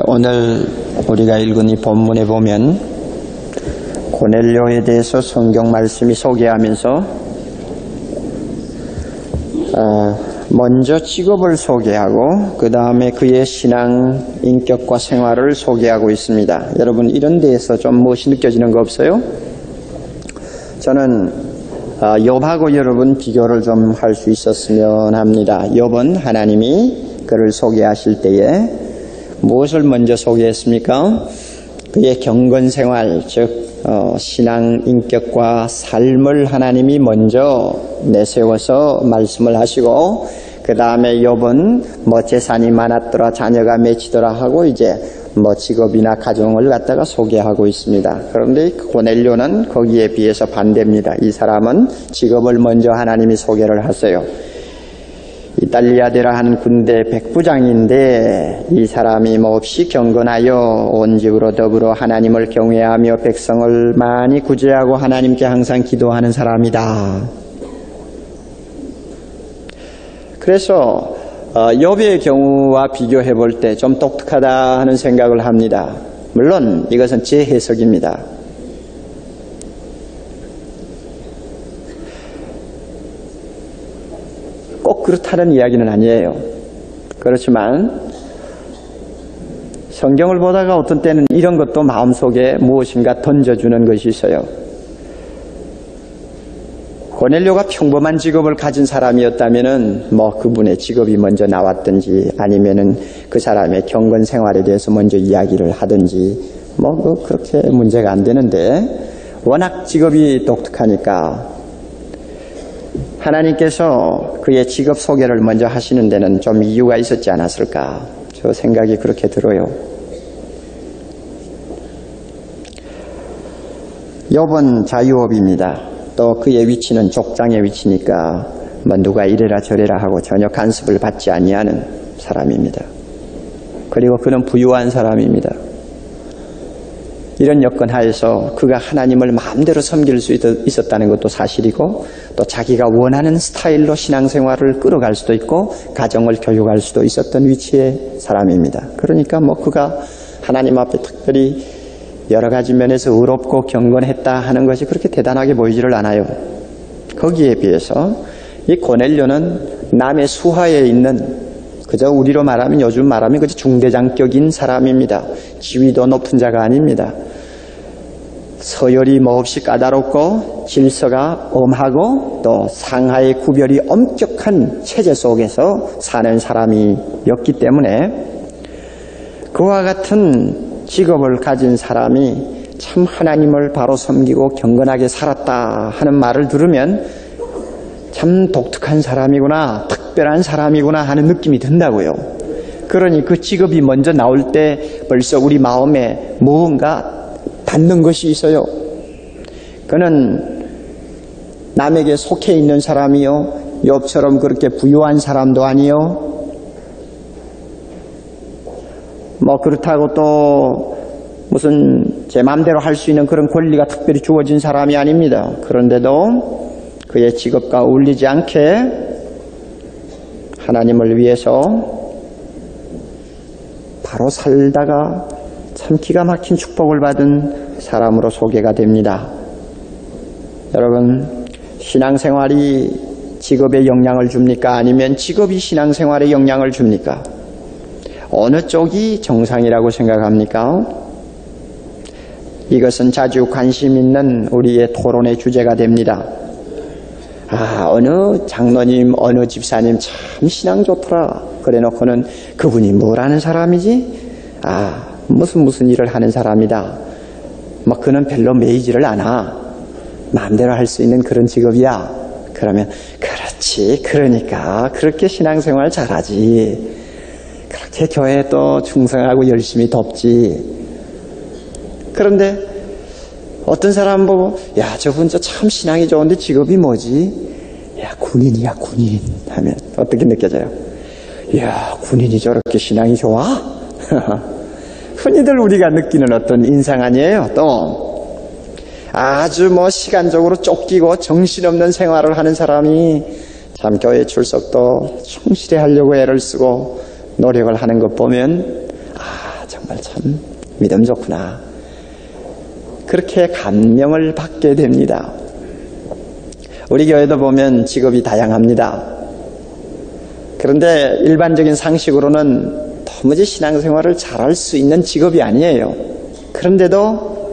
오늘 우리가 읽은 이 본문에 보면 고넬료에 대해서 성경 말씀이 소개하면서 먼저 직업을 소개하고 그 다음에 그의 신앙, 인격과 생활을 소개하고 있습니다. 여러분 이런 데에서 좀 무엇이 느껴지는 거 없어요? 저는 욥하고 여러분 비교를 좀 할 수 있었으면 합니다. 욥은 하나님이 그를 소개하실 때에 무엇을 먼저 소개했습니까? 그의 경건생활, 즉 신앙, 인격과 삶을 하나님이 먼저 내세워서 말씀을 하시고 그 다음에 욥은 재산이 많았더라, 자녀가 맺히더라 하고 이제 직업이나 가정을 갖다가 소개하고 있습니다. 그런데 고넬료는 거기에 비해서 반대입니다. 이 사람은 직업을 먼저 하나님이 소개를 하세요. 이탈리아데라 하는 군대 백부장인데 이 사람이 몹시 경건하여 온 집으로 더불어 하나님을 경외하며 백성을 많이 구제하고 하나님께 항상 기도하는 사람이다. 그래서 욥의 경우와 비교해 볼 때 좀 독특하다 하는 생각을 합니다. 물론 이것은 제 해석입니다. 꼭 그렇다는 이야기는 아니에요. 그렇지만 성경을 보다가 어떤 때는 이런 것도 마음속에 무엇인가 던져주는 것이 있어요. 고넬료가 평범한 직업을 가진 사람이었다면은 그분의 직업이 먼저 나왔든지 아니면은 그 사람의 경건 생활에 대해서 먼저 이야기를 하든지 그렇게 문제가 안 되는데 워낙 직업이 독특하니까 하나님께서 그의 직업 소개를 먼저 하시는 데는 좀 이유가 있었지 않았을까? 저 생각이 그렇게 들어요. 욥은 자유업입니다. 또 그의 위치는 족장의 위치니까 누가 이래라 저래라 하고 전혀 간섭을 받지 아니하는 사람입니다. 그리고 그는 부유한 사람입니다. 이런 여건 하에서 그가 하나님을 마음대로 섬길 수 있었다는 것도 사실이고 또 자기가 원하는 스타일로 신앙생활을 끌어갈 수도 있고 가정을 교육할 수도 있었던 위치의 사람입니다. 그러니까 그가 하나님 앞에 특별히 여러 가지 면에서 의롭고 경건했다 하는 것이 그렇게 대단하게 보이지를 않아요. 거기에 비해서 이 고넬료는 남의 수하에 있는 그저 우리로 말하면 요즘 말하면 그저 중대장격인 사람입니다. 지위도 높은 자가 아닙니다. 서열이 몹시 까다롭고 질서가 엄하고 또 상하의 구별이 엄격한 체제 속에서 사는 사람이었기 때문에 그와 같은 직업을 가진 사람이 참 하나님을 바로 섬기고 경건하게 살았다 하는 말을 들으면 참 독특한 사람이구나, 특별한 사람이구나 하는 느낌이 든다고요. 그러니 그 직업이 먼저 나올 때 벌써 우리 마음에 무언가 닿는 것이 있어요. 그는 남에게 속해 있는 사람이요, 욥처럼 그렇게 부유한 사람도 아니요, 그렇다고 또 무슨 제 마음대로 할 수 있는 그런 권리가 특별히 주어진 사람이 아닙니다. 그런데도 그의 직업과 어울리지 않게 하나님을 위해서 바로 살다가 참 기가 막힌 축복을 받은 사람으로 소개가 됩니다. 여러분, 신앙생활이 직업에 영향을 줍니까? 아니면 직업이 신앙생활에 영향을 줍니까? 어느 쪽이 정상이라고 생각합니까? 이것은 자주 관심 있는 우리의 토론의 주제가 됩니다. 어느 장로님, 어느 집사님 참 신앙 좋더라. 그래 놓고는 그분이 뭘 하는 사람이지? 무슨 일을 하는 사람이다. 그는 별로 매이지를 않아. 마음대로 할 수 있는 그런 직업이야. 그러면 그렇지, 그러니까 그렇게 신앙생활 잘하지. 그렇게 교회에 또 충성하고 열심히 돕지. 그런데 어떤 사람 보고 저분 참 신앙이 좋은데 직업이 뭐지? 군인이야, 군인 하면 어떻게 느껴져요? 군인이 저렇게 신앙이 좋아? 흔히들 우리가 느끼는 어떤 인상 아니에요? 또 아주 시간적으로 쫓기고 정신없는 생활을 하는 사람이 참 교회 출석도 충실히 하려고 애를 쓰고 노력을 하는 것 보면 정말 참 믿음 좋구나. 그렇게 감명을 받게 됩니다. 우리 교회도 보면 직업이 다양합니다. 그런데 일반적인 상식으로는 도무지 신앙생활을 잘할 수 있는 직업이 아니에요. 그런데도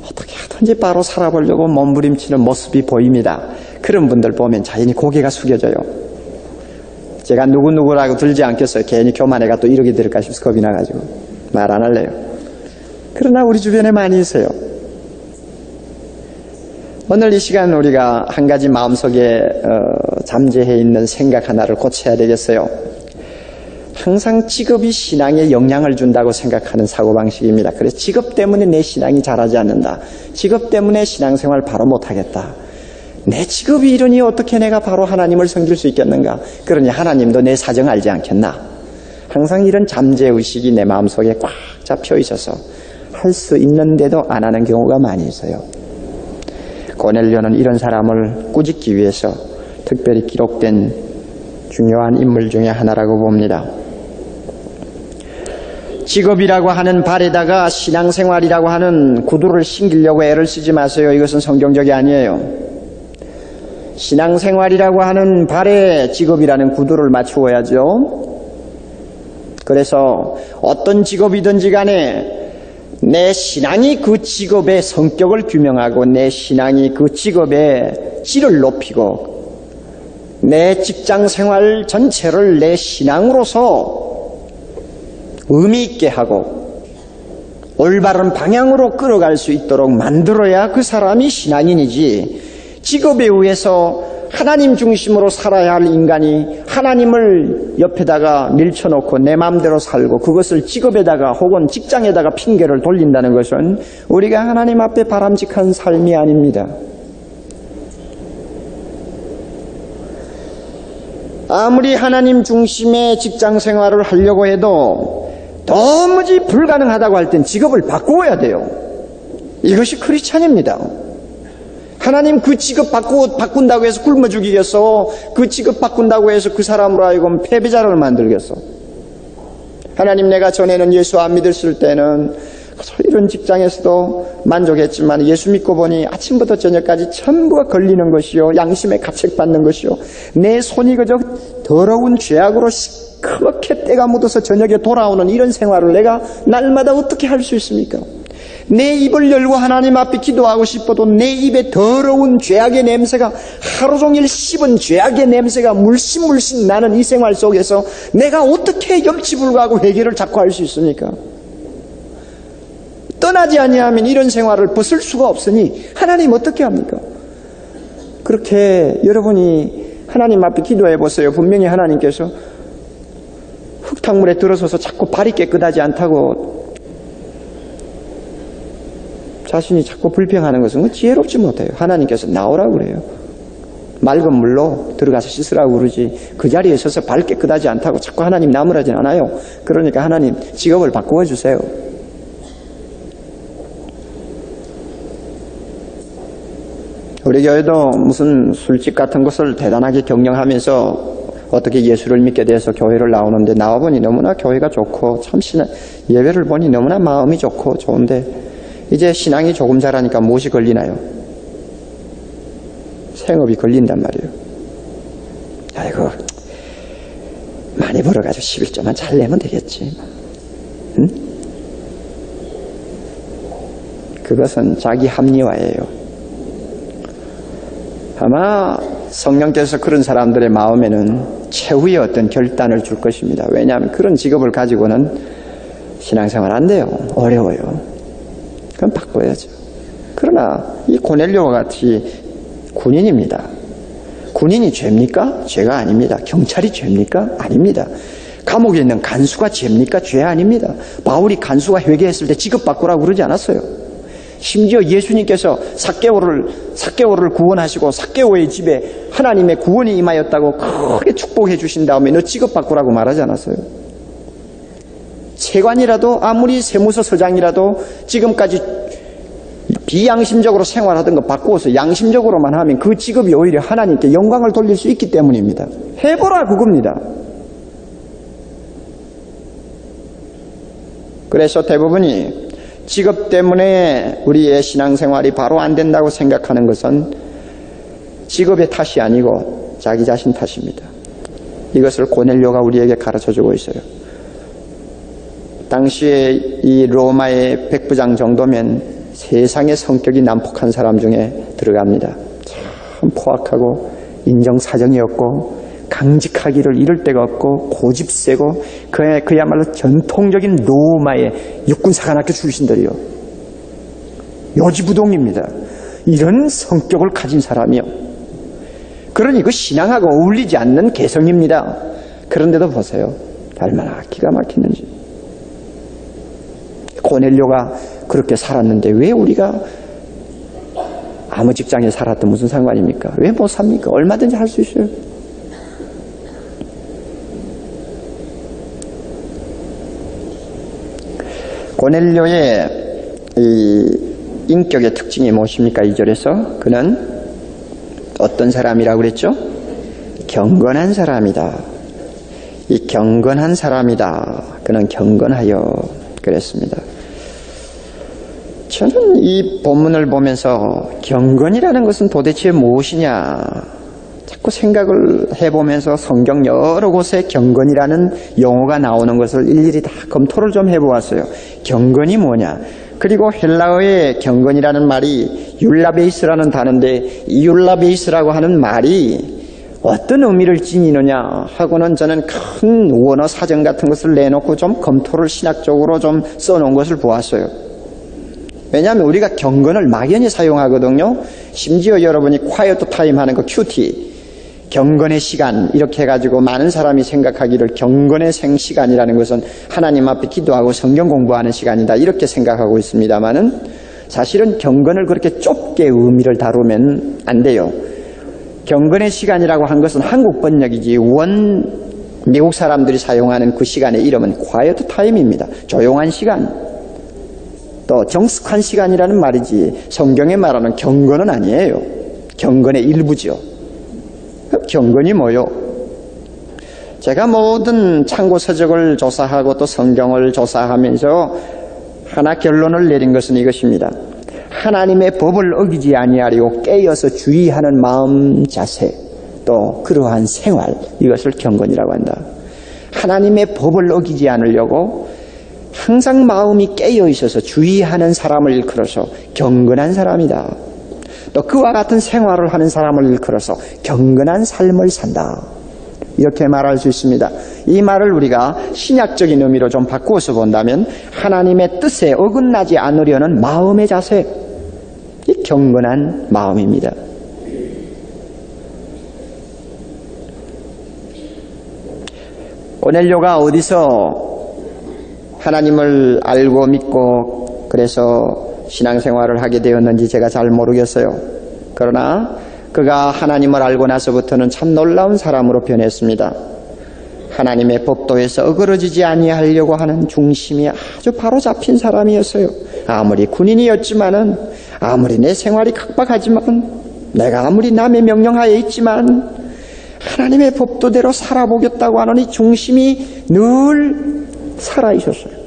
어떻게 하든지 바로 살아보려고 몸부림치는 모습이 보입니다. 그런 분들 보면 자연히 고개가 숙여져요. 제가 누구누구라고 들지 않겠어요. 괜히 교만해가 또 이렇게 들을까 싶어서 겁이 나가지고 말 안 할래요. 그러나 우리 주변에 많이 있어요. 오늘 이 시간 우리가 한 가지 마음속에 잠재해 있는 생각 하나를 고쳐야 되겠어요. 항상 직업이 신앙에 영향을 준다고 생각하는 사고방식입니다. 그래서 직업 때문에 내 신앙이 자라지 않는다. 직업 때문에 신앙생활 바로 못하겠다. 내 직업이 이러니 어떻게 내가 바로 하나님을 섬길 수 있겠는가? 그러니 하나님도 내 사정 알지 않겠나? 항상 이런 잠재의식이 내 마음속에 꽉 잡혀 있어서 할 수 있는데도 안 하는 경우가 많이 있어요. 고넬료는 이런 사람을 꾸짖기 위해서 특별히 기록된 중요한 인물 중에 하나라고 봅니다. 직업이라고 하는 발에다가 신앙생활이라고 하는 구두를 신기려고 애를 쓰지 마세요. 이것은 성경적이 아니에요. 신앙생활이라고 하는 발에 직업이라는 구두를 맞추어야죠. 그래서 어떤 직업이든지 간에 내 신앙이 그 직업의 성격을 규명하고 내 신앙이 그 직업의 질을 높이고 내 직장생활 전체를 내 신앙으로서 의미 있게 하고 올바른 방향으로 끌어갈 수 있도록 만들어야 그 사람이 신앙인이지, 직업에 의해서 하나님 중심으로 살아야 할 인간이 하나님을 옆에다가 밀쳐놓고 내 마음대로 살고 그것을 직업에다가 혹은 직장에다가 핑계를 돌린다는 것은 우리가 하나님 앞에 바람직한 삶이 아닙니다. 아무리 하나님 중심의 직장 생활을 하려고 해도 도무지 불가능하다고 할 땐 직업을 바꾸어야 돼요. 이것이 크리스찬입니다. 하나님 그 직업 바꾼다고 해서 굶어 죽이겠어? 그 직업 바꾼다고 해서 그 사람으로 하여금 패배자를 만들겠어? 하나님, 내가 전에는 예수 안 믿었을 때는 이런 직장에서도 만족했지만 예수 믿고 보니 아침부터 저녁까지 전부가 걸리는 것이요, 양심에 가책받는 것이요, 내 손이 그저 더러운 죄악으로 시커멓게 때가 묻어서 저녁에 돌아오는 이런 생활을 내가 날마다 어떻게 할 수 있습니까? 내 입을 열고 하나님 앞에 기도하고 싶어도 내 입에 더러운 죄악의 냄새가, 하루 종일 씹은 죄악의 냄새가 물씬 나는 이 생활 속에서 내가 어떻게 염치불구하고 회개를 자꾸 할 수 있습니까? 떠나지 아니하면 이런 생활을 벗을 수가 없으니 하나님 어떻게 합니까? 그렇게 여러분이 하나님 앞에 기도해 보세요. 분명히 하나님께서 흙탕물에 들어서서 자꾸 발이 깨끗하지 않다고 자신이 자꾸 불평하는 것은 지혜롭지 못해요. 하나님께서 나오라고 그래요. 맑은 물로 들어가서 씻으라고 그러지, 그 자리에 서서 발 깨끗하지 않다고 자꾸 하나님 나무라진 않아요. 그러니까 하나님 직업을 바꾸어 주세요. 우리 교회도 무슨 술집 같은 것을 대단하게 경영하면서 어떻게 예수를 믿게 돼서 교회를 나오는데, 나와보니 너무나 교회가 좋고 참 예배를 보니 너무나 마음이 좋고 좋은데 이제 신앙이 조금 자라니까 무엇이 걸리나요? 생업이 걸린단 말이에요. 아이고, 많이 벌어가지고 11조만 잘 내면 되겠지. 응? 그것은 자기 합리화예요. 아마 성령께서 그런 사람들의 마음에는 최후의 어떤 결단을 줄 것입니다. 왜냐하면 그런 직업을 가지고는 신앙생활 안 돼요. 어려워요. 그럼 바꿔야죠. 그러나 이 고넬료와 같이 군인입니다. 군인이 죄입니까? 죄가 아닙니다. 경찰이 죄입니까? 아닙니다. 감옥에 있는 간수가 죄입니까? 죄 아닙니다. 바울이 간수가 회개했을 때 직업 바꾸라고 그러지 않았어요. 심지어 예수님께서 삭개오를 구원하시고 삭개오의 집에 하나님의 구원이 임하였다고 크게 축복해 주신 다음에 너 직업 바꾸라고 말하지 않았어요. 세관이라도, 아무리 세무서 서장이라도 지금까지 비양심적으로 생활하던 거 바꾸어서 양심적으로만 하면 그 직업이 오히려 하나님께 영광을 돌릴 수 있기 때문입니다. 해보라 그겁니다. 그래서 대부분이 직업 때문에 우리의 신앙생활이 바로 안 된다고 생각하는 것은 직업의 탓이 아니고 자기 자신 탓입니다. 이것을 고넬료가 우리에게 가르쳐주고 있어요. 당시에 이 로마의 백부장 정도면 세상의 성격이 난폭한 사람 중에 들어갑니다. 참 포악하고 인정사정이 없고 강직하기를 이를 데가 없고 고집 세고 그야말로 전통적인 로마의 육군사관학교 출신들이요. 요지부동입니다. 이런 성격을 가진 사람이요. 그러니 그 신앙하고 어울리지 않는 개성입니다. 그런데도 보세요. 얼마나 기가 막히는지. 고넬료가 그렇게 살았는데 왜 우리가 아무 직장에 살았든 무슨 상관입니까? 왜 못 삽니까? 얼마든지 할 수 있어요. 고넬료의 이 인격의 특징이 무엇입니까? 2절에서 그는 어떤 사람이라고 그랬죠? 경건한 사람이다. 이 경건한 사람이다. 그는 경건하여 그랬습니다. 저는 이 본문을 보면서 경건이라는 것은 도대체 무엇이냐 자꾸 생각을 해보면서 성경 여러 곳에 경건이라는 용어가 나오는 것을 일일이 다 검토를 좀 해보았어요. 경건이 뭐냐? 그리고 헬라어의 경건이라는 말이 율라베이스라는 단어인데 이 율라베이스라고 하는 말이 어떤 의미를 지니느냐 하고는 저는 큰 원어 사전 같은 것을 내놓고 좀 검토를 신학적으로 좀 써놓은 것을 보았어요. 왜냐하면 우리가 경건을 막연히 사용하거든요. 심지어 여러분이 quiet time 하는 거 큐티 경건의 시간 이렇게 해가지고 많은 사람이 생각하기를 경건의 생시간이라는 것은 하나님 앞에 기도하고 성경 공부하는 시간이다 이렇게 생각하고 있습니다만은 사실은 경건을 그렇게 좁게 의미를 다루면 안 돼요. 경건의 시간이라고 한 것은 한국 번역이지 미국 사람들이 사용하는 그 시간의 이름은 quiet time입니다. 조용한 시간. 또 정숙한 시간이라는 말이지 성경에 말하는 경건은 아니에요. 경건의 일부죠. 경건이 뭐요? 제가 모든 참고 서적을 조사하고 또 성경을 조사하면서 하나 결론을 내린 것은 이것입니다. 하나님의 법을 어기지 아니하려고 깨어서 주의하는 마음 자세 또 그러한 생활 이것을 경건이라고 한다. 하나님의 법을 어기지 않으려고 항상 마음이 깨어 있어서 주의하는 사람을 일컬어서 경건한 사람이다. 또 그와 같은 생활을 하는 사람을 일컬어서 경건한 삶을 산다. 이렇게 말할 수 있습니다. 이 말을 우리가 신약적인 의미로 좀 바꾸어서 본다면 하나님의 뜻에 어긋나지 않으려는 마음의 자세, 이 경건한 마음입니다. 고넬료가 어디서 하나님을 알고 믿고 그래서 신앙생활을 하게 되었는지 제가 잘 모르겠어요. 그러나 그가 하나님을 알고 나서부터는 참 놀라운 사람으로 변했습니다. 하나님의 법도에서 어그러지지 아니하려고 하는 중심이 아주 바로 잡힌 사람이었어요. 아무리 군인이었지만은 아무리 내 생활이 각박하지만 내가 아무리 남의 명령하에 있지만 하나님의 법도대로 살아보겠다고 하는 이 중심이 늘 살아있었어요.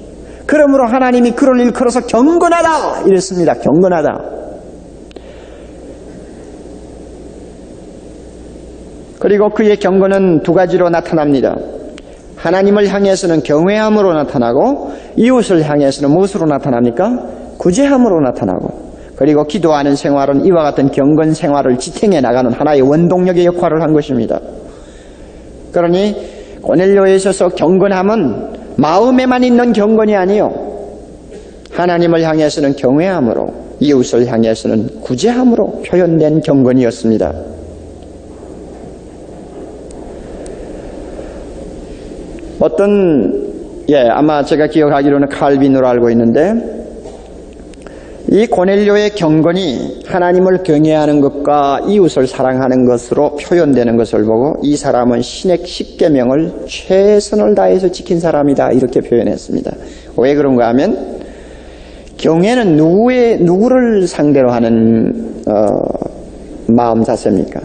그러므로 하나님이 그를 일컬어서 경건하다 이랬습니다. 경건하다. 그리고 그의 경건은 두 가지로 나타납니다. 하나님을 향해서는 경외함으로 나타나고 이웃을 향해서는 무엇으로 나타납니까? 구제함으로 나타나고 그리고 기도하는 생활은 이와 같은 경건 생활을 지탱해 나가는 하나의 원동력의 역할을 한 것입니다. 그러니 고넬료에 있어서 경건함은 마음에만 있는 경건이 아니요 하나님을 향해서는 경외함으로 이웃을 향해서는 구제함으로 표현된 경건이었습니다. 아마 제가 기억하기로는 칼빈으로 알고 있는데 이 고넬료의 경건이 하나님을 경외하는 것과 이웃을 사랑하는 것으로 표현되는 것을 보고 이 사람은 신의 10계명을 최선을 다해서 지킨 사람이다 이렇게 표현했습니다. 왜 그런가 하면 경외는 누구를 상대로 하는 마음 자세입니까?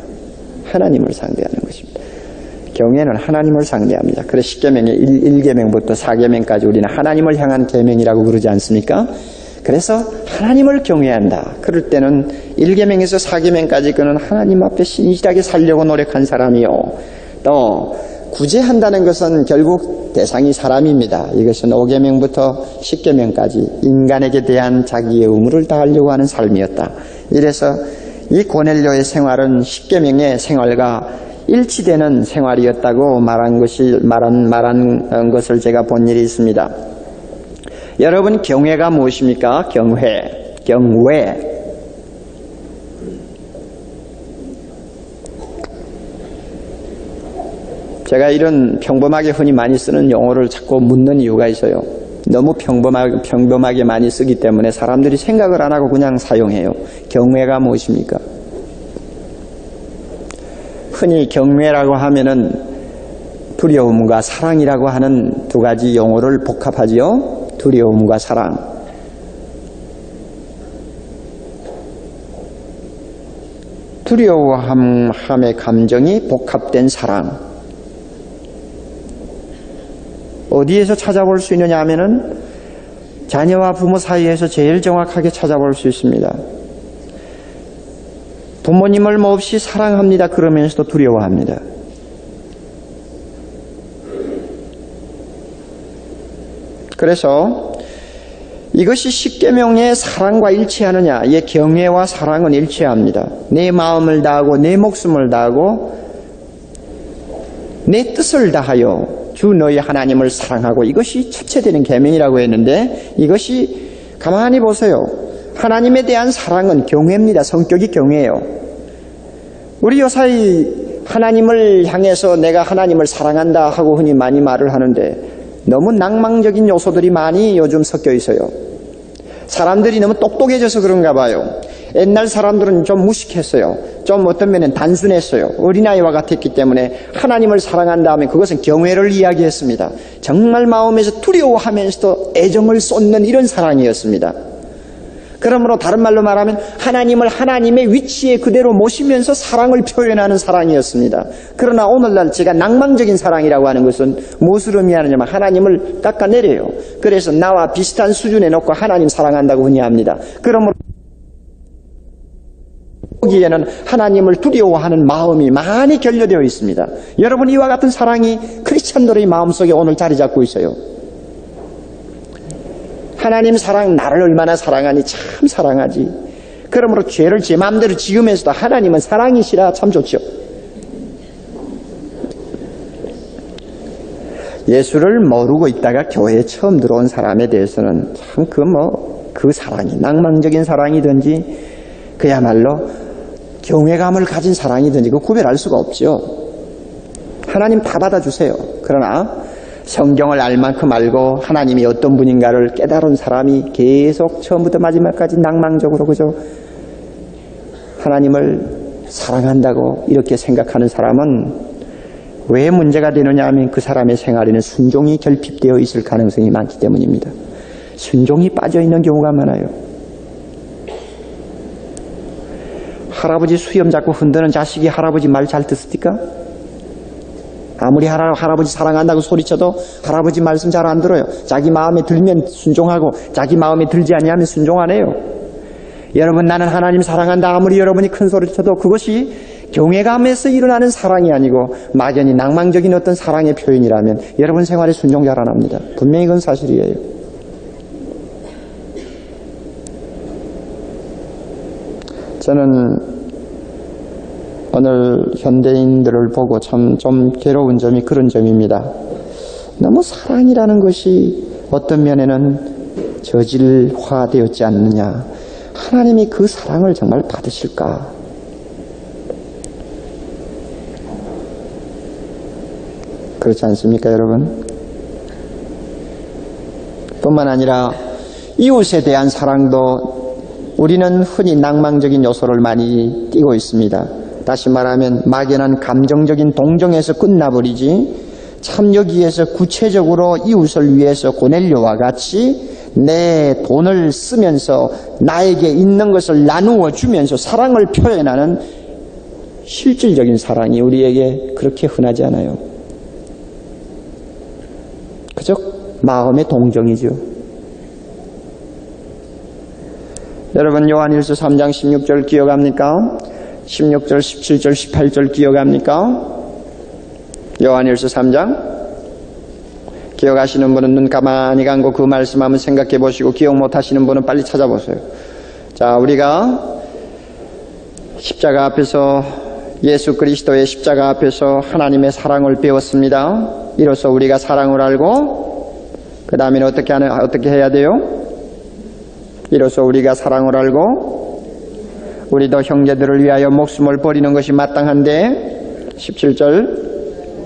하나님을 상대하는 것입니다. 경외는 하나님을 상대합니다. 그래서 10계명의 1계명부터 4계명까지 우리는 하나님을 향한 계명이라고 그러지 않습니까? 그래서 하나님을 경외한다. 그럴 때는 1계명에서 4계명까지 그는 하나님 앞에 신실하게 살려고 노력한 사람이요. 또 구제한다는 것은 결국 대상이 사람입니다. 이것은 5계명부터 10계명까지 인간에게 대한 자기의 의무를 다하려고 하는 삶이었다. 이래서 이 고넬료의 생활은 10계명의 생활과 일치되는 생활이었다고 말한 것을 제가 본 일이 있습니다. 여러분, 경외가 무엇입니까? 경외. 제가 이런 평범하게 흔히 많이 쓰는 용어를 자꾸 묻는 이유가 있어요. 너무 평범하게 많이 쓰기 때문에 사람들이 생각을 안 하고 그냥 사용해요. 경외가 무엇입니까? 흔히 경외라고 하면은 두려움과 사랑이라고 하는 두 가지 용어를 복합하지요. 두려움과 사랑. 두려워함의 감정이 복합된 사랑. 어디에서 찾아볼 수 있느냐 하면은 자녀와 부모 사이에서 제일 정확하게 찾아볼 수 있습니다. 부모님을 몹시 사랑합니다. 그러면서도 두려워합니다. 그래서 이것이 10계명의 사랑과 일치하느냐? 이 경외와 사랑은 일치합니다. 내 마음을 다하고 내 목숨을 다하고 내 뜻을 다하여 주 너희 하나님을 사랑하고, 이것이 첫째되는 계명이라고 했는데, 이것이 가만히 보세요. 하나님에 대한 사랑은 경외입니다. 성격이 경외예요. 우리 요사이 하나님을 향해서 내가 하나님을 사랑한다 하고 흔히 많이 말을 하는데 너무 낭만적인 요소들이 많이 요즘 섞여 있어요. 사람들이 너무 똑똑해져서 그런가 봐요. 옛날 사람들은 좀 무식했어요. 좀 어떤 면은 단순했어요. 어린아이와 같았기 때문에 하나님을 사랑한다 하면 그것은 경외를 이야기했습니다. 정말 마음에서 두려워하면서도 애정을 쏟는 이런 사랑이었습니다. 그러므로 다른 말로 말하면 하나님을 하나님의 위치에 그대로 모시면서 사랑을 표현하는 사랑이었습니다. 그러나 오늘날 제가 낭만적인 사랑이라고 하는 것은 무엇을 의미하느냐면 하나님을 깎아내려요. 그래서 나와 비슷한 수준에 놓고 하나님 사랑한다고 흔히 합니다. 그러므로 여기에는 하나님을 두려워하는 마음이 많이 결여되어 있습니다. 여러분, 이와 같은 사랑이 크리스찬들의 마음속에 오늘 자리 잡고 있어요. 하나님 사랑, 나를 얼마나 사랑하니 참 사랑하지. 그러므로 죄를 제 마음대로 지으면서도 하나님은 사랑이시라 참 좋죠. 예수를 모르고 있다가 교회에 처음 들어온 사람에 대해서는 참 그 사랑이 낭만적인 사랑이든지 그야말로 경외감을 가진 사랑이든지 그 구별할 수가 없죠. 하나님 다 받아주세요. 그러나 성경을 알 만큼 알고 하나님이 어떤 분인가를 깨달은 사람이 계속 처음부터 마지막까지 낭만적으로 그저 하나님을 사랑한다고 이렇게 생각하는 사람은 왜 문제가 되느냐 하면 그 사람의 생활에는 순종이 결핍되어 있을 가능성이 많기 때문입니다. 순종이 빠져있는 경우가 많아요. 할아버지 수염 잡고 흔드는 자식이 할아버지 말 잘 듣습니까? 아무리 할아버지 사랑한다고 소리쳐도 할아버지 말씀 잘 안 들어요. 자기 마음에 들면 순종하고 자기 마음에 들지 아니하면 순종 안 해요. 여러분, 나는 하나님 사랑한다 아무리 여러분이 큰 소리 쳐도 그것이 경외감에서 일어나는 사랑이 아니고 막연히 낭만적인 어떤 사랑의 표현이라면 여러분 생활에 순종 잘 안 합니다. 분명히 그건 사실이에요. 저는 오늘 현대인들을 보고 참 좀 괴로운 점이 그런 점입니다. 너무 사랑이라는 것이 어떤 면에는 저질화되었지 않느냐. 하나님이 그 사랑을 정말 받으실까? 그렇지 않습니까, 여러분? 뿐만 아니라 이웃에 대한 사랑도 우리는 흔히 낭만적인 요소를 많이 띠고 있습니다. 다시 말하면 막연한 감정적인 동정에서 끝나버리지 참 여기에서 구체적으로 이웃을 위해서 고넬료와 같이 내 돈을 쓰면서 나에게 있는 것을 나누어 주면서 사랑을 표현하는 실질적인 사랑이 우리에게 그렇게 흔하지 않아요. 그저 마음의 동정이죠. 여러분 요한일서 3장 16절 기억합니까? 16절, 17절, 18절 기억합니까? 요한일서 3장 기억하시는 분은 눈 가만히 감고 그 말씀 한번 생각해 보시고 기억 못하시는 분은 빨리 찾아보세요. 자, 우리가 십자가 앞에서 예수 그리스도의 십자가 앞에서 하나님의 사랑을 배웠습니다. 이로써 우리가 사랑을 알고 그 다음에는 어떻게 해야 돼요? 이로써 우리가 사랑을 알고 우리도 형제들을 위하여 목숨을 버리는 것이 마땅한데 17절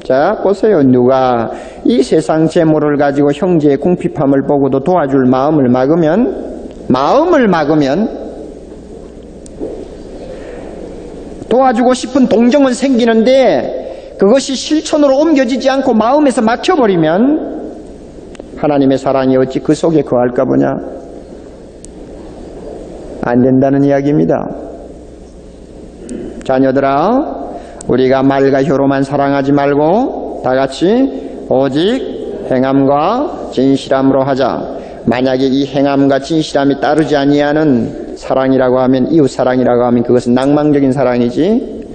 자 보세요. 누가 이 세상 재물을 가지고 형제의 궁핍함을 보고도 도와줄 마음을 막으면 도와주고 싶은 동정은 생기는데 그것이 실천으로 옮겨지지 않고 마음에서 막혀버리면 하나님의 사랑이 어찌 그 속에 거할까 보냐? 안 된다는 이야기입니다. 자녀들아, 우리가 말과 혀로만 사랑하지 말고 다 같이 오직 행함과 진실함으로 하자. 만약에 이 행함과 진실함이 따르지 아니하는 사랑이라고 하면, 이웃사랑이라고 하면 그것은 낭망적인 사랑이지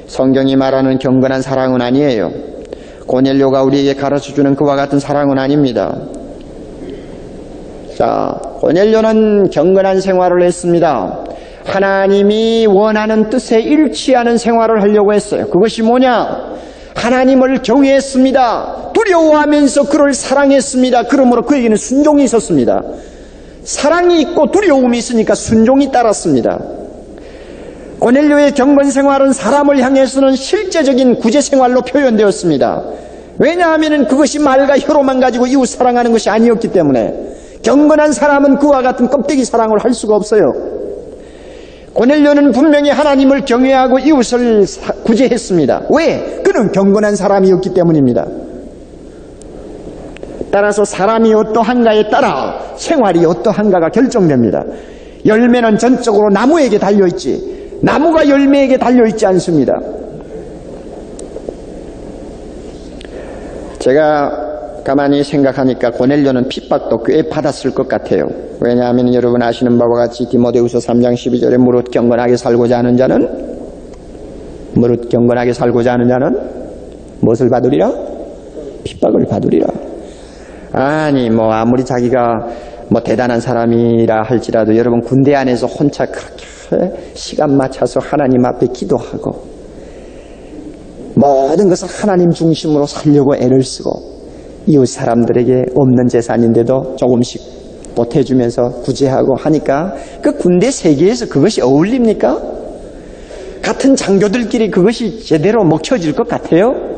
성경이 말하는 경건한 사랑은 아니에요. 고넬료가 우리에게 가르쳐주는 그와 같은 사랑은 아닙니다. 자, 고넬료는 경건한 생활을 했습니다. 하나님이 원하는 뜻에 일치하는 생활을 하려고 했어요. 그것이 뭐냐? 하나님을 경외했습니다. 두려워하면서 그를 사랑했습니다. 그러므로 그에게는 순종이 있었습니다. 사랑이 있고 두려움이 있으니까 순종이 따랐습니다. 고넬료의 경건 생활은 사람을 향해서는 실제적인 구제 생활로 표현되었습니다. 왜냐하면 그것이 말과 혀로만 가지고 이웃 사랑하는 것이 아니었기 때문에. 경건한 사람은 그와 같은 껍데기 사랑을 할 수가 없어요. 고넬료는 분명히 하나님을 경외하고 이웃을 구제했습니다. 왜? 그는 경건한 사람이었기 때문입니다. 따라서 사람이 어떠한가에 따라 생활이 어떠한가가 결정됩니다. 열매는 전적으로 나무에게 달려있지 나무가 열매에게 달려있지 않습니다. 제가 가만히 생각하니까 고넬료는 핍박도 꽤 받았을 것 같아요. 왜냐하면 여러분 아시는 바와 같이 디모데후서 3장 12절에 무릇 경건하게 살고자 하는 자는 무엇을 받으리라? 핍박을 받으리라. 아니 아무리 자기가 대단한 사람이라 할지라도 여러분 군대 안에서 혼자 그렇게 시간 맞춰서 하나님 앞에 기도하고 모든 것을 하나님 중심으로 살려고 애를 쓰고 이웃 사람들에게 없는 재산인데도 조금씩 보태주면서 구제하고 하니까 그 군대 세계에서 그것이 어울립니까? 같은 장교들끼리 그것이 제대로 먹혀질 것 같아요?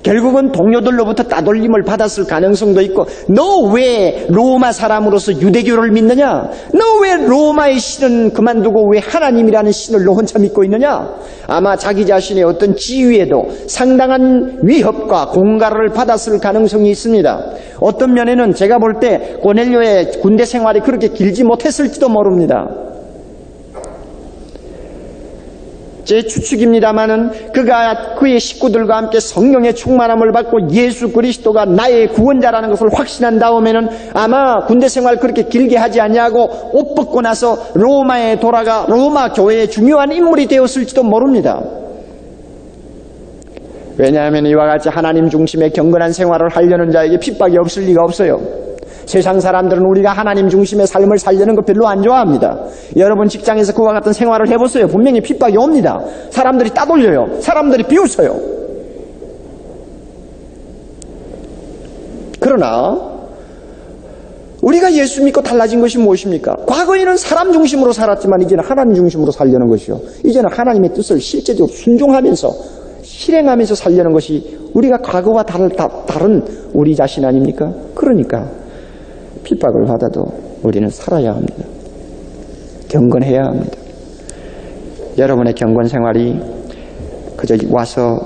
결국은 동료들로부터 따돌림을 받았을 가능성도 있고 너 왜 로마 사람으로서 유대교를 믿느냐? 너 왜 로마의 신은 그만두고 왜 하나님이라는 신을 너 혼자 믿고 있느냐? 아마 자기 자신의 어떤 지위에도 상당한 위협과 공갈을 받았을 가능성이 있습니다. 어떤 면에는 제가 볼 때 고넬료의 군대 생활이 그렇게 길지 못했을지도 모릅니다. 제 추측입니다마는 그가 그의 식구들과 함께 성령의 충만함을 받고 예수 그리스도가 나의 구원자라는 것을 확신한 다음에는 아마 군대 생활 그렇게 길게 하지 않냐고 옷 벗고 나서 로마에 돌아가 로마 교회의 중요한 인물이 되었을지도 모릅니다. 왜냐하면 이와 같이 하나님 중심의 경건한 생활을 하려는 자에게 핍박이 없을 리가 없어요. 세상 사람들은 우리가 하나님 중심의 삶을 살려는 거 별로 안 좋아합니다. 여러분 직장에서 그와 같은 생활을 해보세요. 분명히 핍박이 옵니다. 사람들이 따돌려요. 사람들이 비웃어요. 그러나 우리가 예수 믿고 달라진 것이 무엇입니까? 과거에는 사람 중심으로 살았지만 이제는 하나님 중심으로 살려는 것이요. 이제는 하나님의 뜻을 실제적으로 순종하면서 실행하면서 살려는 것이 우리가 과거와 다른 우리 자신 아닙니까? 그러니까 핍박을 받아도 우리는 살아야 합니다. 경건해야 합니다. 여러분의 경건 생활이 그저 와서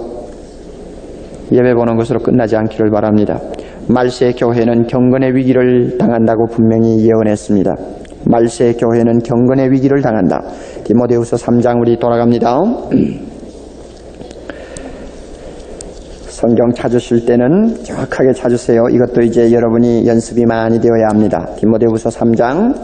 예배 보는 것으로 끝나지 않기를 바랍니다. 말세 교회는 경건의 위기를 당한다고 분명히 예언했습니다. 말세 교회는 경건의 위기를 당한다. 디모데후서 3장 우리 돌아갑니다. 성경 찾으실 때는 정확하게 찾으세요. 이것도 이제 여러분이 연습이 많이 되어야 합니다. 디모데후서 3장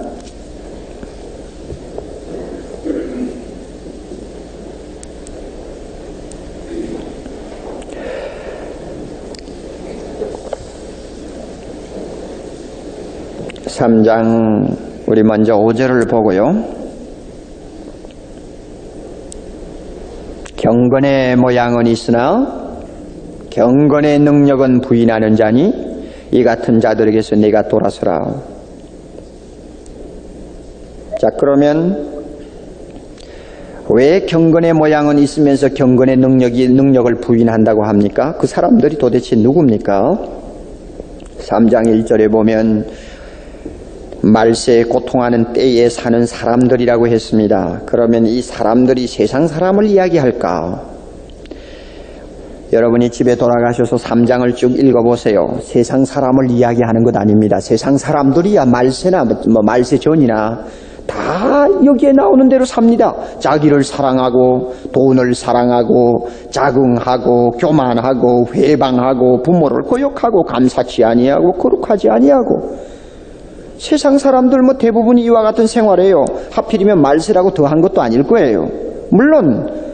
3장 우리 먼저 5절을 보고요. 경건의 모양은 있으나 경건의 능력은 부인하는 자니 이 같은 자들에게서 내가 돌아서라. 자, 그러면 왜 경건의 모양은 있으면서 경건의 능력을 부인한다고 합니까? 그 사람들이 도대체 누굽니까? 3장 1절에 보면 말세에 고통하는 때에 사는 사람들이라고 했습니다. 그러면 이 사람들이 세상 사람을 이야기할까? 여러분이 집에 돌아가셔서 3장을 쭉 읽어보세요. 세상 사람을 이야기하는 것 아닙니다. 세상 사람들이야 말세나 말세 전이나 다 여기에 나오는 대로 삽니다. 자기를 사랑하고 돈을 사랑하고 자긍하고 교만하고 회방하고 부모를 거역하고 감사치 아니하고 거룩하지 아니하고 세상 사람들 대부분이 이와 같은 생활이에요. 하필이면 말세라고 더한 것도 아닐 거예요. 물론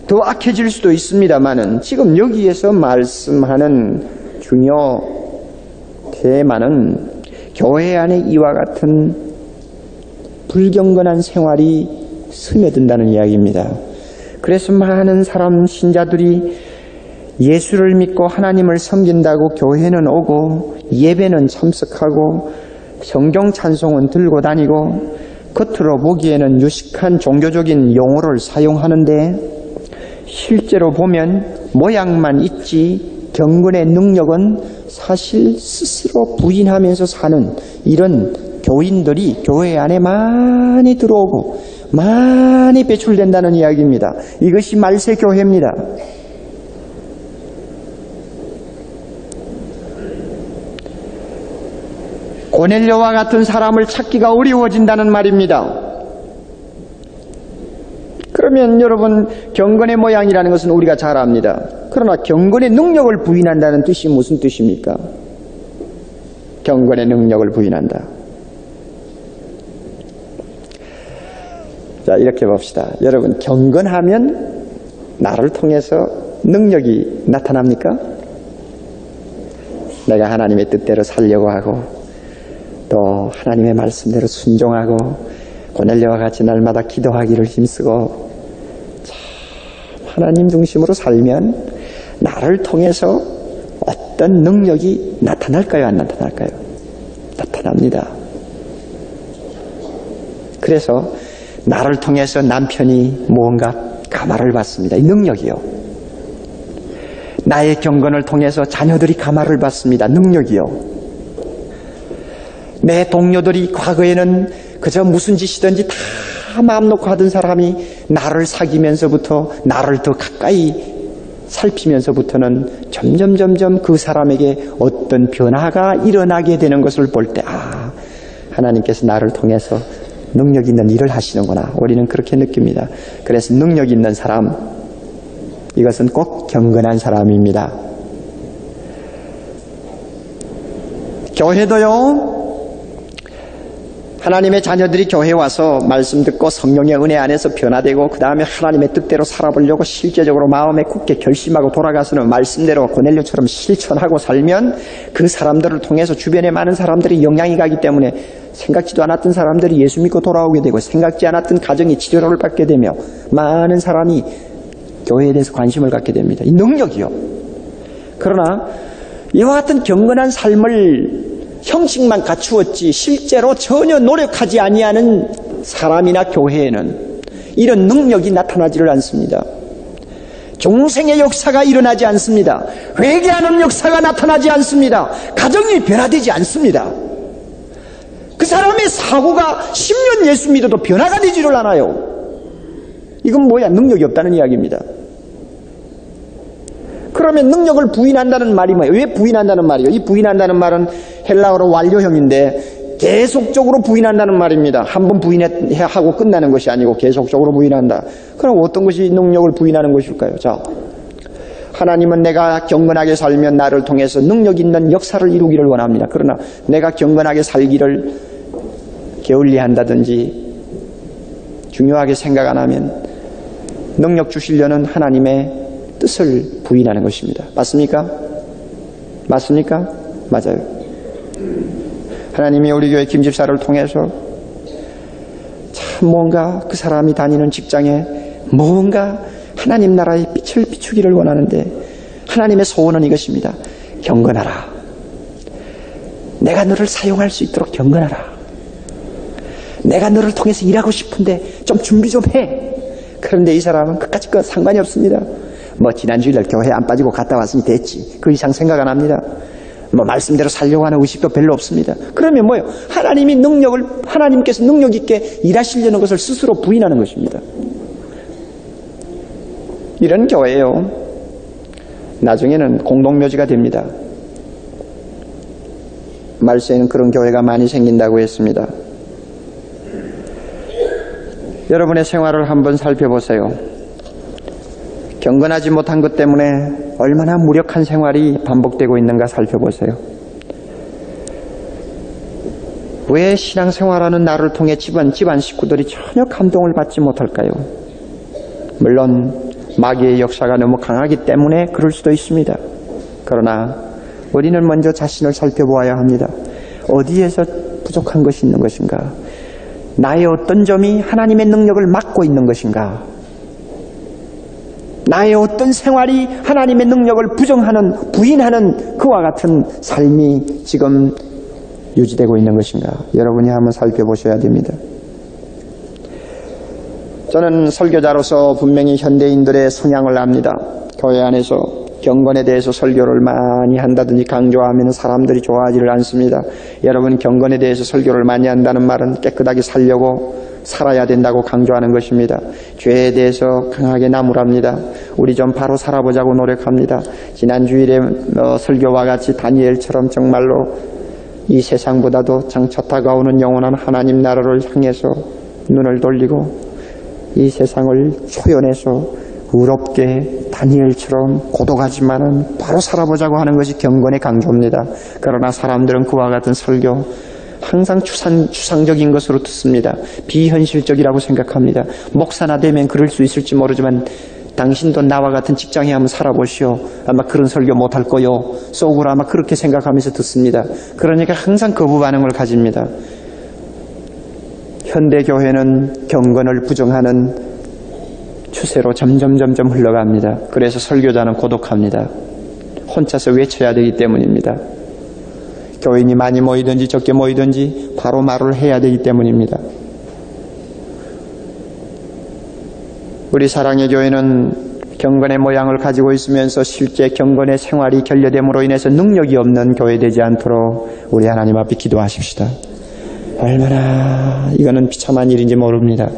더 악해질 수도 있습니다만은 지금 여기에서 말씀하는 중요 테마는 교회 안에 이와 같은 불경건한 생활이 스며든다는 이야기입니다. 그래서 많은 사람 신자들이 예수를 믿고 하나님을 섬긴다고 교회는 오고 예배는 참석하고 성경 찬송은 들고 다니고 겉으로 보기에는 유식한 종교적인 용어를 사용하는데 실제로 보면 모양만 있지 경건의 능력은 사실 스스로 부인하면서 사는 이런 교인들이 교회 안에 많이 들어오고 많이 배출된다는 이야기입니다. 이것이 말세 교회입니다. 고넬료와 같은 사람을 찾기가 어려워진다는 말입니다. 그러면 여러분 경건의 모양이라는 것은 우리가 잘 압니다. 그러나 경건의 능력을 부인한다는 뜻이 무슨 뜻입니까? 경건의 능력을 부인한다. 자, 이렇게 봅시다. 여러분 경건하면 나를 통해서 능력이 나타납니까? 내가 하나님의 뜻대로 살려고 하고 또 하나님의 말씀대로 순종하고 고넬료와 같이 날마다 기도하기를 힘쓰고 참 하나님 중심으로 살면 나를 통해서 어떤 능력이 나타날까요? 안 나타날까요? 나타납니다. 그래서 나를 통해서 남편이 무언가 감화를 받습니다. 이 능력이요. 나의 경건을 통해서 자녀들이 감화를 받습니다. 능력이요. 내 동료들이 과거에는 그저 무슨 짓이든지 다 마음 놓고 하던 사람이 나를 사귀면서부터 나를 더 가까이 살피면서부터는 점점 그 사람에게 어떤 변화가 일어나게 되는 것을 볼 때 하나님께서 나를 통해서 능력 있는 일을 하시는구나. 우리는 그렇게 느낍니다. 그래서 능력 있는 사람, 이것은 꼭 경건한 사람입니다. 교회도요, 하나님의 자녀들이 교회에 와서 말씀 듣고 성령의 은혜 안에서 변화되고 그 다음에 하나님의 뜻대로 살아보려고 실제적으로 마음에 굳게 결심하고 돌아가서는 말씀대로 고넬료처럼 실천하고 살면 그 사람들을 통해서 주변에 많은 사람들이 영향이 가기 때문에 생각지도 않았던 사람들이 예수 믿고 돌아오게 되고 생각지 않았던 가정이 치료를 받게 되며 많은 사람이 교회에 대해서 관심을 갖게 됩니다. 이 능력이요. 그러나 이와 같은 경건한 삶을 형식만 갖추었지 실제로 전혀 노력하지 아니하는 사람이나 교회에는 이런 능력이 나타나지를 않습니다. 중생의 역사가 일어나지 않습니다. 회개하는 역사가 나타나지 않습니다. 가정이 변화되지 않습니다. 그 사람의 사고가 10년 예수 믿어도 변화가 되지를 않아요. 이건 뭐야? 능력이 없다는 이야기입니다. 그러면 능력을 부인한다는 말이 뭐예요? 왜 부인한다는 말이에요? 이 부인한다는 말은 헬라어로 완료형인데 계속적으로 부인한다는 말입니다. 한번 부인하고 끝나는 것이 아니고 계속적으로 부인한다. 그럼 어떤 것이 능력을 부인하는 것일까요? 자, 하나님은 내가 경건하게 살면 나를 통해서 능력 있는 역사를 이루기를 원합니다. 그러나 내가 경건하게 살기를 게을리한다든지 중요하게 생각 안 하면 능력 주시려는 하나님의 뜻을 부인하는 것입니다. 맞습니까? 맞습니까? 맞아요. 하나님이 우리 교회 김 집사를 통해서 참 뭔가 그 사람이 다니는 직장에 뭔가 하나님 나라의 빛을 비추기를 원하는데 하나님의 소원은 이것입니다. 경건하라. 내가 너를 사용할 수 있도록 경건하라. 내가 너를 통해서 일하고 싶은데 좀 준비 좀 해. 그런데 이 사람은 그까짓 거 상관이 없습니다. 뭐 지난 주일날 교회 안 빠지고 갔다 왔으니 됐지. 그 이상 생각 안 합니다. 뭐 말씀대로 살려고 하는 의식도 별로 없습니다. 그러면 뭐예요? 하나님께서 능력 있게 일하시려는 것을 스스로 부인하는 것입니다. 이런 교회요, 나중에는 공동묘지가 됩니다. 말세에는 그런 교회가 많이 생긴다고 했습니다. 여러분의 생활을 한번 살펴보세요. 경건하지 못한 것 때문에 얼마나 무력한 생활이 반복되고 있는가 살펴보세요. 왜 신앙생활하는 나를 통해 집안 식구들이 전혀 감동을 받지 못할까요? 물론 마귀의 역사가 너무 강하기 때문에 그럴 수도 있습니다. 그러나 우리는 먼저 자신을 살펴보아야 합니다. 어디에서 부족한 것이 있는 것인가? 나의 어떤 점이 하나님의 능력을 막고 있는 것인가? 나의 어떤 생활이 하나님의 능력을 부인하는 그와 같은 삶이 지금 유지되고 있는 것인가? 여러분이 한번 살펴보셔야 됩니다. 저는 설교자로서 분명히 현대인들의 성향을 압니다. 교회 안에서 경건에 대해서 설교를 많이 한다든지 강조하면 사람들이 좋아하지를 않습니다. 여러분, 경건에 대해서 설교를 많이 한다는 말은 깨끗하게 살려고 살아야 된다고 강조하는 것입니다. 죄에 대해서 강하게 나무랍니다. 우리 좀 바로 살아보자고 노력합니다. 지난 주일에 설교와 같이 다니엘처럼 정말로 이 세상보다도 장차 다가오는 영원한 하나님 나라를 향해서 눈을 돌리고 이 세상을 초연해서 의롭게 다니엘처럼 고독하지만은 바로 살아보자고 하는 것이 경건의 강조입니다. 그러나 사람들은 그와 같은 설교 항상 추상적인 것으로 듣습니다. 비현실적이라고 생각합니다. 목사나 되면 그럴 수 있을지 모르지만 당신도 나와 같은 직장에 한번 살아보시오. 아마 그런 설교 못할 거요. 속으로 아마 그렇게 생각하면서 듣습니다. 그러니까 항상 거부 반응을 가집니다. 현대교회는 경건을 부정하는 추세로 점점 흘러갑니다. 그래서 설교자는 고독합니다. 혼자서 외쳐야 되기 때문입니다. 교인이 많이 모이든지 적게 모이든지 바로 말을 해야 되기 때문입니다. 우리 사랑의 교회는 경건의 모양을 가지고 있으면서 실제 경건의 생활이 결여됨으로 인해서 능력이 없는 교회 되지 않도록 우리 하나님 앞에 기도하십시다. 얼마나 이거는 비참한 일인지 모릅니다.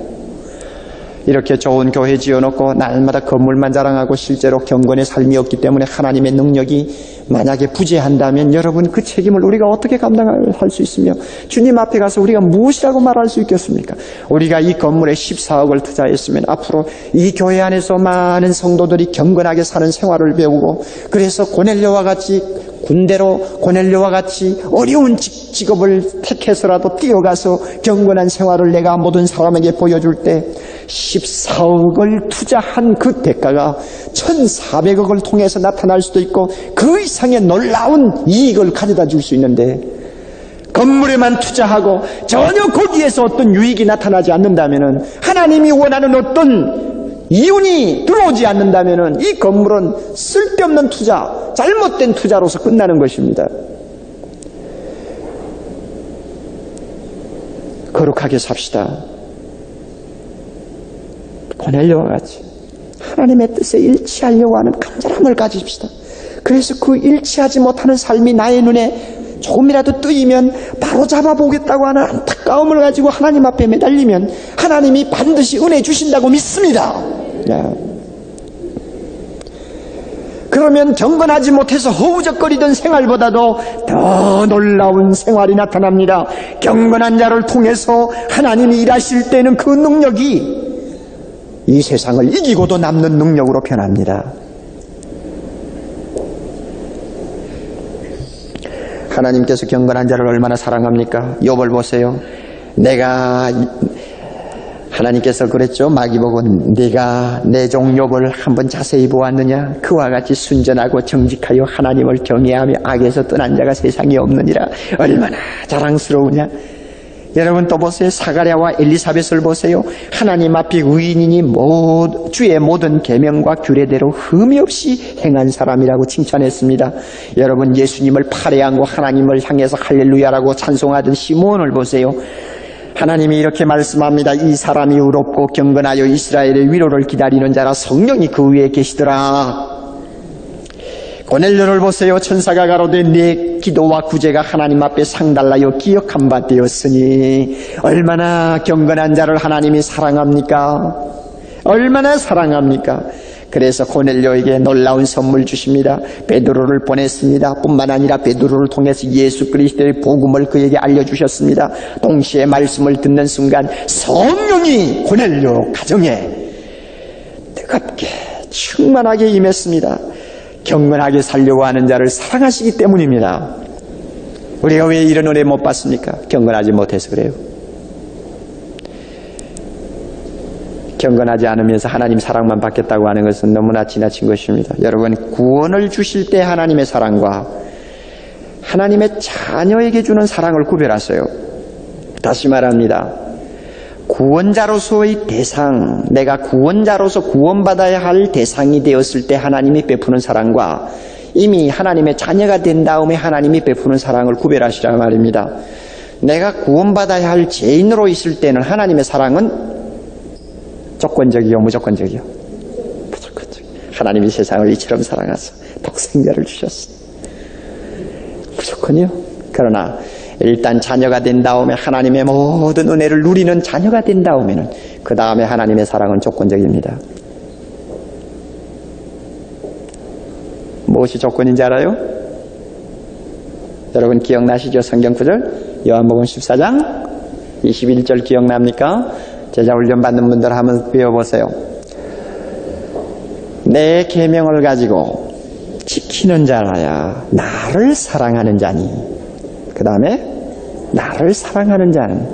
이렇게 좋은 교회 지어놓고 날마다 건물만 자랑하고 실제로 경건의 삶이 없기 때문에 하나님의 능력이 만약에 부재한다면 여러분, 그 책임을 우리가 어떻게 감당할 수 있으며 주님 앞에 가서 우리가 무엇이라고 말할 수 있겠습니까? 우리가 이 건물에 14억을 투자했으면 앞으로 이 교회 안에서 많은 성도들이 경건하게 사는 생활을 배우고, 그래서 고넬료와 같이 군대로 고넬료와 같이 어려운 직업을 택해서라도 뛰어가서 경건한 생활을 내가 모든 사람에게 보여줄 때 14억을 투자한 그 대가가 1,400억을 통해서 나타날 수도 있고 그 이상의 놀라운 이익을 가져다 줄 수 있는데, 건물에만 투자하고 전혀 거기에서 어떤 유익이 나타나지 않는다면, 하나님이 원하는 어떤 이윤이 들어오지 않는다면 이 건물은 쓸데없는 투자, 잘못된 투자로서 끝나는 것입니다. 거룩하게 삽시다. 고넬료와 같이 하나님의 뜻에 일치하려고 하는 간절함을 가집시다. 그래서 그 일치하지 못하는 삶이 나의 눈에 조금이라도 뜨이면 바로 잡아보겠다고 하는 안타까움을 가지고 하나님 앞에 매달리면 하나님이 반드시 은혜 주신다고 믿습니다. 그러면 경건하지 못해서 허우적거리던 생활보다도 더 놀라운 생활이 나타납니다. 경건한 자를 통해서 하나님이 일하실 때는 그 능력이 이 세상을 이기고도 남는 능력으로 변합니다. 하나님께서 경건한 자를 얼마나 사랑합니까? 욥을 보세요. 하나님께서 그랬죠. 마귀복은 네가 내 종 욥을 한번 자세히 보았느냐? 그와 같이 순전하고 정직하여 하나님을 경외하며 악에서 떠난 자가 세상에 없느니라. 얼마나 자랑스러우냐. 여러분 또 보세요. 사가랴와 엘리사벳을 보세요. 하나님 앞에 의인이니 주의 모든 계명과 규례대로 흠이 없이 행한 사람이라고 칭찬했습니다. 여러분 예수님을 팔에안고 하나님을 향해서 할렐루야라고 찬송하던 시므온을 보세요. 하나님이 이렇게 말씀합니다. 이 사람이 의롭고 경건하여 이스라엘의 위로를 기다리는 자라 성령이 그 위에 계시더라. 고넬료를 보세요. 천사가 가로되 네 기도와 구제가 하나님 앞에 상달라여 기억한 바 되었으니 얼마나 경건한 자를 하나님이 사랑합니까? 얼마나 사랑합니까? 그래서 고넬료에게 놀라운 선물 주십니다. 베드로를 보냈습니다. 뿐만 아니라 베드로를 통해서 예수 그리스도의 복음을 그에게 알려주셨습니다. 동시에 말씀을 듣는 순간 성령이 고넬료 가정에 뜨겁게 충만하게 임했습니다. 경건하게 살려고 하는 자를 사랑하시기 때문입니다. 우리가 왜 이런 은혜 못 받습니까? 경건하지 못해서 그래요. 경건하지 않으면서 하나님 사랑만 받겠다고 하는 것은 너무나 지나친 것입니다. 여러분 구원을 주실 때 하나님의 사랑과 하나님의 자녀에게 주는 사랑을 구별하세요. 다시 말합니다. 구원자로서의 대상, 내가 구원자로서 구원받아야 할 대상이 되었을 때 하나님이 베푸는 사랑과 이미 하나님의 자녀가 된 다음에 하나님이 베푸는 사랑을 구별하시라 말입니다. 내가 구원받아야 할 죄인으로 있을 때는 하나님의 사랑은 조건적이요, 무조건적이요? 무조건적. 하나님이 세상을 이처럼 사랑하사 독생자를 주셨어. 무조건이요. 그러나 일단 자녀가 된 다음에 하나님의 모든 은혜를 누리는 자녀가 된 다음에는 그 다음에 하나님의 사랑은 조건적입니다. 무엇이 조건인지 알아요? 여러분 기억나시죠? 성경 구절 요한복음 14장 21절 기억납니까? 제자훈련 받는 분들 한번 배워보세요. 내 계명을 가지고 지키는 자라야 나를 사랑하는 자니. 그 다음에 나를 사랑하는 자는.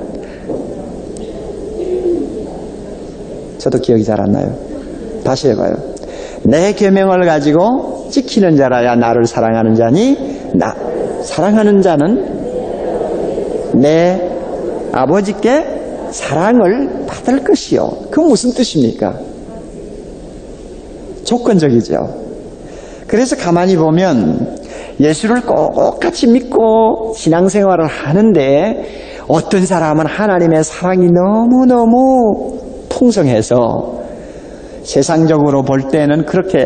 저도 기억이 잘 안 나요. 다시 해봐요. 내 계명을 가지고 지키는 자라야 나를 사랑하는 자니. 사랑하는 자는 내 아버지께 사랑을 받을 것이요. 그 무슨 뜻입니까? 조건적이죠. 그래서 가만히 보면 예수를 똑같이 믿고 신앙생활을 하는데 어떤 사람은 하나님의 사랑이 너무너무 풍성해서 세상적으로 볼 때는 그렇게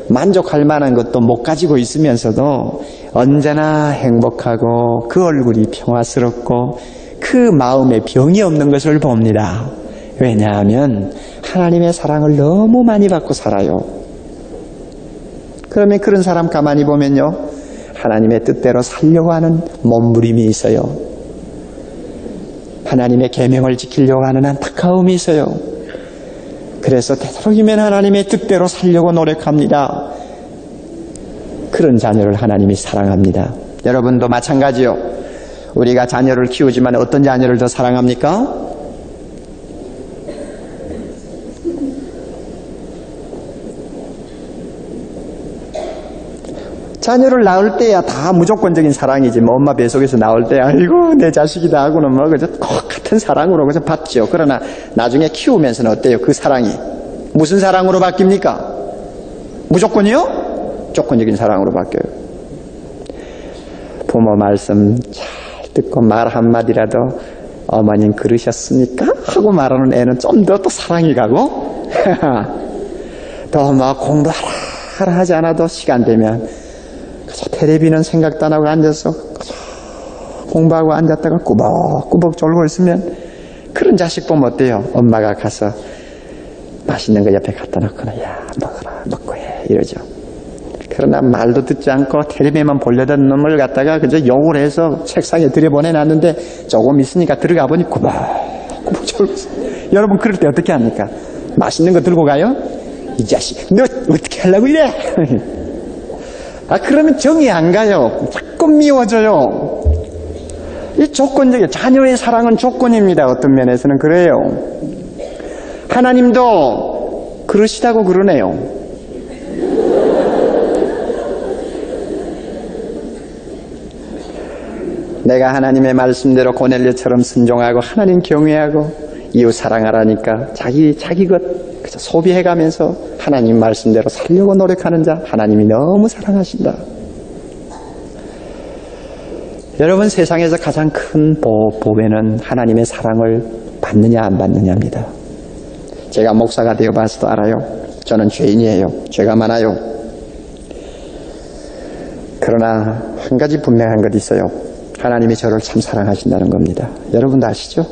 만족할 만한 것도 못 가지고 있으면서도 언제나 행복하고 그 얼굴이 평화스럽고 그 마음에 병이 없는 것을 봅니다. 왜냐하면 하나님의 사랑을 너무 많이 받고 살아요. 그러면 그런 사람 가만히 보면요, 하나님의 뜻대로 살려고 하는 몸부림이 있어요. 하나님의 계명을 지키려고 하는 안타까움이 있어요. 그래서 되도록이면 하나님의 뜻대로 살려고 노력합니다. 그런 자녀를 하나님이 사랑합니다. 여러분도 마찬가지요. 우리가 자녀를 키우지만 어떤 자녀를 더 사랑합니까? 자녀를 낳을 때야 다 무조건적인 사랑이지. 뭐 엄마 뱃속에서 나올 때 아이고 내 자식이다 하고는 뭐 그저 똑같은 사랑으로 그저 받죠. 그러나 나중에 키우면서는 어때요? 그 사랑이 무슨 사랑으로 바뀝니까? 무조건이요? 조건적인 사랑으로 바뀌어요. 부모 말씀 잘 듣고 말 한마디라도 어머님 그러셨습니까? 하고 말하는 애는 좀 더 또 사랑이 가고 더 막 공부하라 하지 않아도 시간 되면 그저 텔레비는 생각도 안 하고 앉아서 공부하고 앉았다가 꾸벅꾸벅 졸고 있으면 그런 자식 보면 어때요? 엄마가 가서 맛있는 거 옆에 갖다 놓거나 야 먹어라 먹고 해 이러죠. 그러나 말도 듣지 않고 텔레비만 보려던 놈을 갖다가 그저 욕을 해서 책상에 들여보내놨는데 조금 있으니까 들어가 보니 꾸벅꾸벅 졸고 있어요. 여러분 그럴 때 어떻게 합니까? 맛있는 거 들고 가요? 이 자식 너 어떻게 하려고 이래? 그러면 정이 안 가요. 자꾸 미워져요. 이 조건적이에요. 자녀의 사랑은 조건입니다. 어떤 면에서는 그래요. 하나님도 그러시다고 그러네요. 내가 하나님의 말씀대로 고넬료처럼 순종하고 하나님 경외하고 이웃 사랑하라니까 자기 것 그저 소비해가면서 하나님 말씀대로 살려고 노력하는 자 하나님이 너무 사랑하신다. 여러분, 세상에서 가장 큰 보배는 하나님의 사랑을 받느냐 안 받느냐입니다. 제가 목사가 되어봐서도 알아요. 저는 죄인이에요. 죄가 많아요. 그러나 한 가지 분명한 것 있어요. 하나님이 저를 참 사랑하신다는 겁니다. 여러분도 아시죠?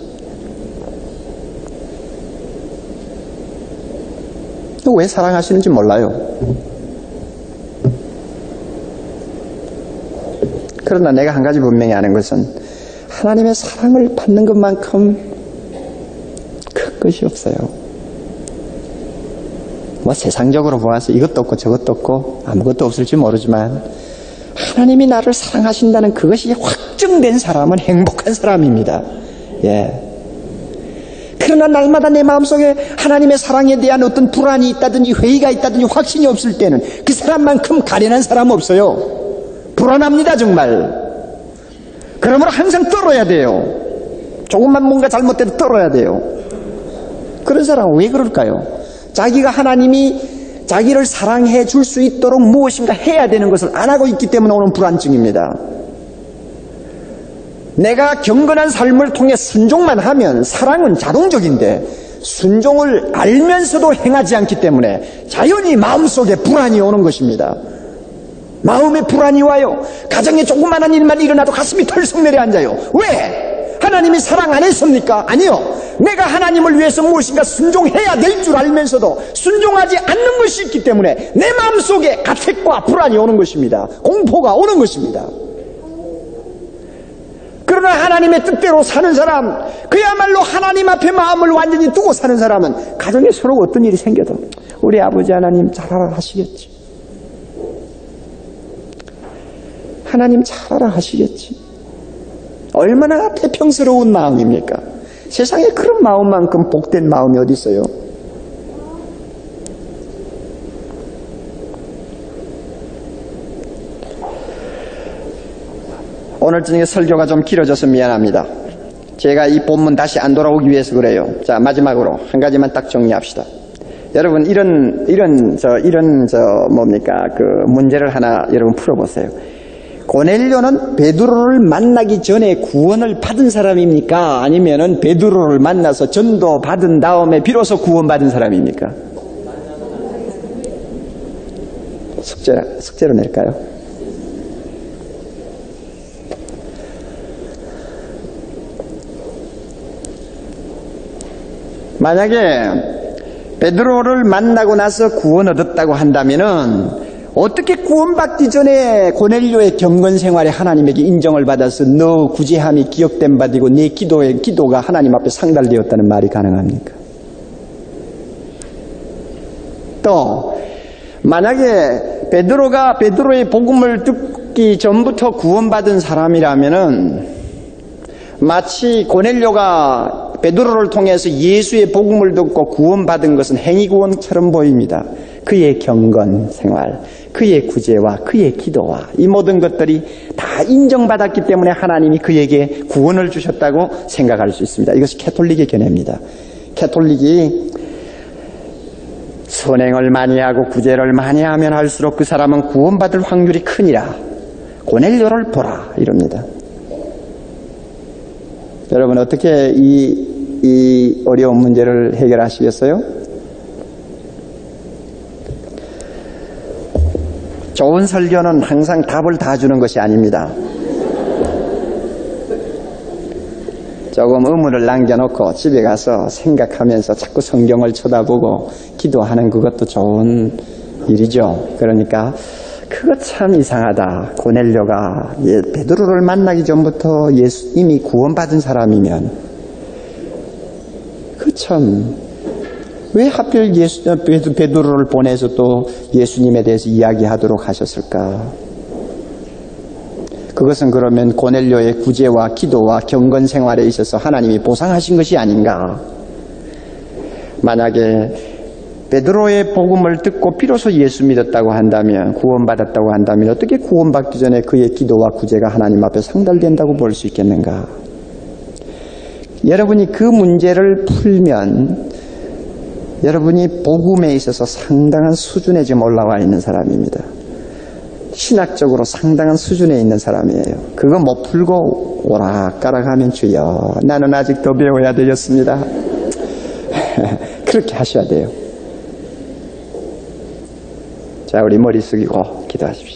왜 사랑하시는지 몰라요. 그러나 내가 한 가지 분명히 아는 것은 하나님의 사랑을 받는 것만큼 큰 것이 없어요. 뭐 세상적으로 보아서 이것도 없고 저것도 없고 아무것도 없을지 모르지만 하나님이 나를 사랑하신다는 그것이 확정된 사람은 행복한 사람입니다. 예. 그러나 날마다 내 마음속에 하나님의 사랑에 대한 어떤 불안이 있다든지 회의가 있다든지 확신이 없을 때는 그 사람만큼 가련한 사람 없어요. 불안합니다, 정말. 그러므로 항상 떨어야 돼요. 조금만 뭔가 잘못돼도 떨어야 돼요. 그런 사람은 왜 그럴까요? 자기가 하나님이 자기를 사랑해 줄 수 있도록 무엇인가 해야 되는 것을 안 하고 있기 때문에 오는 불안증입니다. 내가 경건한 삶을 통해 순종만 하면 사랑은 자동적인데 순종을 알면서도 행하지 않기 때문에 자연히 마음속에 불안이 오는 것입니다. 마음에 불안이 와요. 가정에 조그마한 일만 일어나도 가슴이 털썩 내려앉아요. 왜? 하나님이 사랑 안 했습니까? 아니요. 내가 하나님을 위해서 무엇인가 순종해야 될 줄 알면서도 순종하지 않는 것이 있기 때문에 내 마음속에 가택과 불안이 오는 것입니다. 공포가 오는 것입니다. 그러나 하나님의 뜻대로 사는 사람, 그야말로 하나님 앞에 마음을 완전히 두고 사는 사람은 가정에 서로 어떤 일이 생겨도 우리 아버지 하나님 잘하라 하시겠지. 하나님 잘하라 하시겠지. 얼마나 태평스러운 마음입니까? 세상에 그런 마음만큼 복된 마음이 어디 있어요? 오늘 저녁에 설교가 좀 길어져서 미안합니다. 제가 이 본문 다시 안 돌아오기 위해서 그래요. 자, 마지막으로 한 가지만 딱 정리합시다. 여러분, 이런 문제를 하나 여러분 풀어보세요. 고넬료는 베드로를 만나기 전에 구원을 받은 사람입니까? 아니면은 베드로를 만나서 전도 받은 다음에 비로소 구원받은 사람입니까? 숙제로 낼까요? 만약에 베드로를 만나고 나서 구원 얻었다고 한다면은 어떻게 구원받기 전에 고넬료의 경건 생활에 하나님에게 인정을 받아서 너 구제함이 기억된 바 되고 네 기도가 하나님 앞에 상달되었다는 말이 가능합니까? 또 만약에 베드로의 복음을 듣기 전부터 구원받은 사람이라면은 마치 고넬료가 베드로를 통해서 예수의 복음을 듣고 구원받은 것은 행위구원처럼 보입니다. 그의 경건 생활, 그의 구제와 그의 기도와 이 모든 것들이 다 인정받았기 때문에 하나님이 그에게 구원을 주셨다고 생각할 수 있습니다. 이것이 캐톨릭의 견해입니다. 캐톨릭이 선행을 많이 하고 구제를 많이 하면 할수록 그 사람은 구원받을 확률이 크니라. 고넬료를 보라 이럽니다. 여러분 어떻게 이 어려운 문제를 해결하시겠어요? 좋은 설교는 항상 답을 다 주는 것이 아닙니다. 조금 의문을 남겨놓고 집에 가서 생각하면서 자꾸 성경을 쳐다보고 기도하는 그것도 좋은 일이죠. 그러니까 그거 참 이상하다. 고넬료가 베드로를 만나기 전부터 이미 구원받은 사람이면 그 참 왜 하필 베드로를 보내서 또 예수님에 대해서 이야기하도록 하셨을까? 그것은 그러면 고넬료의 구제와 기도와 경건 생활에 있어서 하나님이 보상하신 것이 아닌가? 만약에 베드로의 복음을 듣고 비로소 예수 믿었다고 한다면, 구원받았다고 한다면 어떻게 구원받기 전에 그의 기도와 구제가 하나님 앞에 상달된다고 볼 수 있겠는가? 여러분이 그 문제를 풀면 여러분이 복음에 있어서 상당한 수준에 지금 올라와 있는 사람입니다. 신학적으로 상당한 수준에 있는 사람이에요. 그거 못 풀고 오락가락하면 주여 나는 아직 더 배워야 되겠습니다. 그렇게 하셔야 돼요. 자, 우리 머리 숙이고 기도하십시오.